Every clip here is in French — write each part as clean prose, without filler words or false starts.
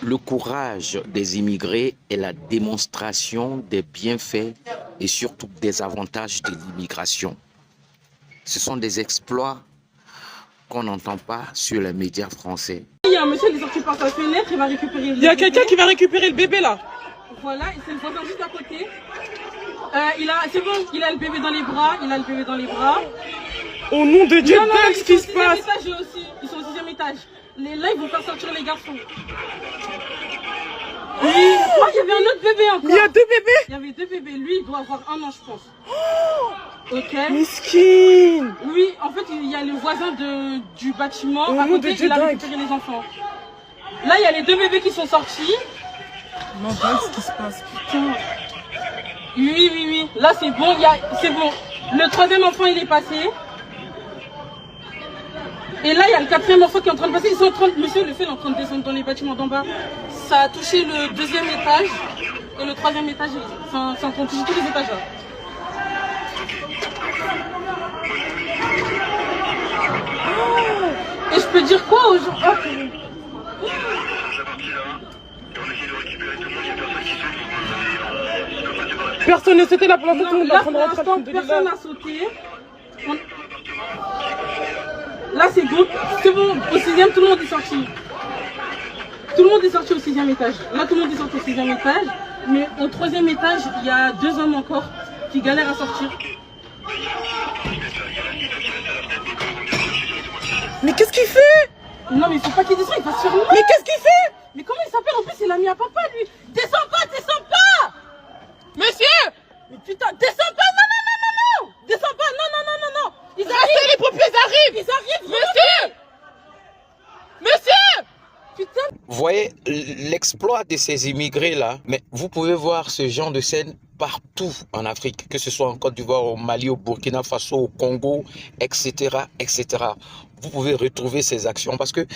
Le courage des immigrés est la démonstration des bienfaits et surtout des avantages de l'immigration. Ce sont des exploits qu'on n'entend pas sur les médias français. Il y a un monsieur qui est sorti par sa fenêtre, il va récupérer le bébé. Il y a quelqu'un qui va récupérer le bébé là. Voilà, et c'est le voisin juste à côté. C'est bon, il a le bébé dans les bras, Au nom de Dieu, Non, dingue ce qui se passe. Étage aussi. Ils sont au 6e étage. Là, ils vont faire sortir les garçons. Oui. Oh, il y avait un autre bébé encore. Il y a 2 bébés. Il y avait 2 bébés. Lui, il doit avoir 1 an, je pense. Ok. Miskin. Oui, en fait, il y a le voisin du bâtiment. Au À nom côté, de Dieu, il a dingue. récupéré les enfants. Là, il y a les 2 bébés qui sont sortis. Non, dingue ce qui se passe, putain. Oui. Là, c'est bon. C'est bon. Le 3e enfant, il est passé. Et là, il y a le 4e enfant qui est en train de passer. Monsieur le fait, il est en train de descendre dans les bâtiments d'en bas. Ça a touché le 2e étage et le 3e étage. C'est en train de toucher tous les étages là. Oh. Et je peux dire quoi aux gens? Personne ne s'était là pour l'instant, tout le monde est en train de Là, rentrer. pour l'instant, personne n'a sauté. Là, c'est bon. C'est bon. Au 6e, tout le monde est sorti. Tout le monde est sorti au 6e étage. Là, tout le monde est sorti au 6e étage. Mais au 3e étage, il y a 2 hommes encore qui galèrent à sortir. Mais qu'est-ce qu'il fait? Non, mais il faut pas qu'il descende, il va se faire mal. Mais qu'est-ce qu'il fait? Mais comment il s'appelle? En plus, il a mis à papa, lui. Descends pas! Monsieur! Mais putain, descends pas! Non! Descends pas! Non! Ils Restez, arrivent! les pompiers arrivent! Ils arrivent! Monsieur! Monsieur! Putain! Vous voyez l'exploit de ces immigrés-là, mais vous pouvez voir ce genre de scène partout en Afrique, que ce soit en Côte d'Ivoire, au Mali, au Burkina Faso, au Congo, etc., etc. Vous pouvez retrouver ces actions parce que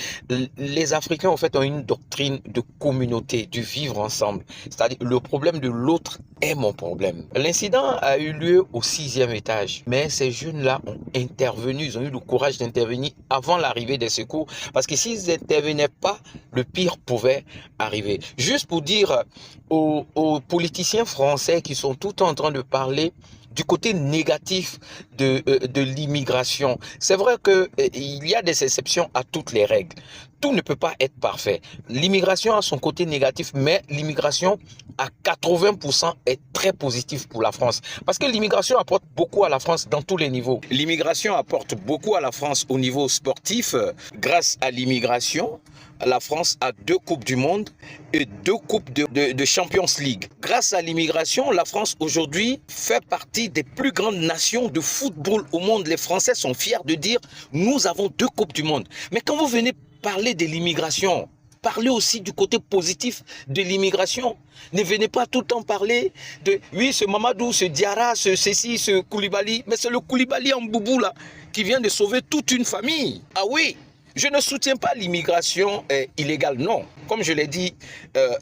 les Africains, en fait, ont une doctrine de communauté, du vivre ensemble. C'est-à-dire, le problème de l'autre est mon problème. L'incident a eu lieu au 6e étage, mais ces jeunes-là ont intervenu, ils ont eu le courage d'intervenir avant l'arrivée des secours parce que s'ils n'intervenaient pas, le pire pouvait arriver. Juste pour dire aux politiciens français qui sont tout le temps en train de parler du côté négatif de l'immigration. C'est vrai qu'il y a des exceptions à toutes les règles. Tout ne peut pas être parfait. L'immigration a son côté négatif, mais l'immigration à 80% est très positive pour la France. Parce que l'immigration apporte beaucoup à la France dans tous les niveaux. L'immigration apporte beaucoup à la France au niveau sportif. Grâce à l'immigration, la France a 2 Coupes du Monde et 2 Coupes de Champions League. Grâce à l'immigration, la France aujourd'hui fait partie des plus grandes nations de football au monde. Les Français sont fiers de dire nous avons 2 Coupes du Monde. Mais quand vous venez parler de l'immigration, parlez aussi du côté positif de l'immigration. Ne venez pas tout le temps parler de oui, ce Mamadou, ce Diarra, ce ceci, ce Koulibaly. Mais c'est le Koulibaly en boubou là qui vient de sauver toute une famille. Ah oui! Je ne soutiens pas l'immigration illégale, non. Comme je l'ai dit,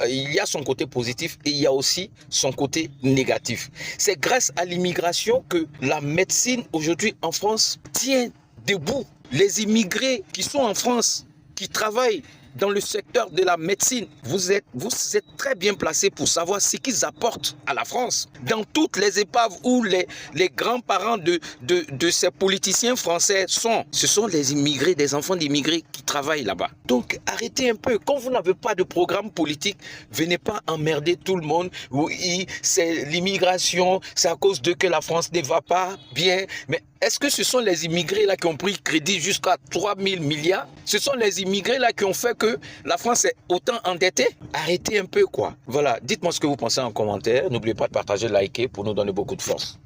il y a son côté positif et il y a aussi son côté négatif. C'est grâce à l'immigration que la médecine aujourd'hui en France tient debout. Les immigrés qui sont en France, qui travaillent dans le secteur de la médecine, vous êtes très bien placés pour savoir ce qu'ils apportent à la France. Dans toutes les épaves où les grands-parents de ces politiciens français ce sont les immigrés, des enfants d'immigrés qui travaillent là-bas. Donc arrêtez un peu. Quand vous n'avez pas de programme politique, venez pas emmerder tout le monde. Oui, c'est l'immigration, c'est à cause de que la France ne va pas bien. Mais est-ce que ce sont les immigrés là qui ont pris crédit jusqu'à 3 000 milliards? Ce sont les immigrés là qui ont fait que la France est autant endettée? Arrêtez un peu quoi. Voilà, dites-moi ce que vous pensez en commentaire. N'oubliez pas de partager, liker pour nous donner beaucoup de force.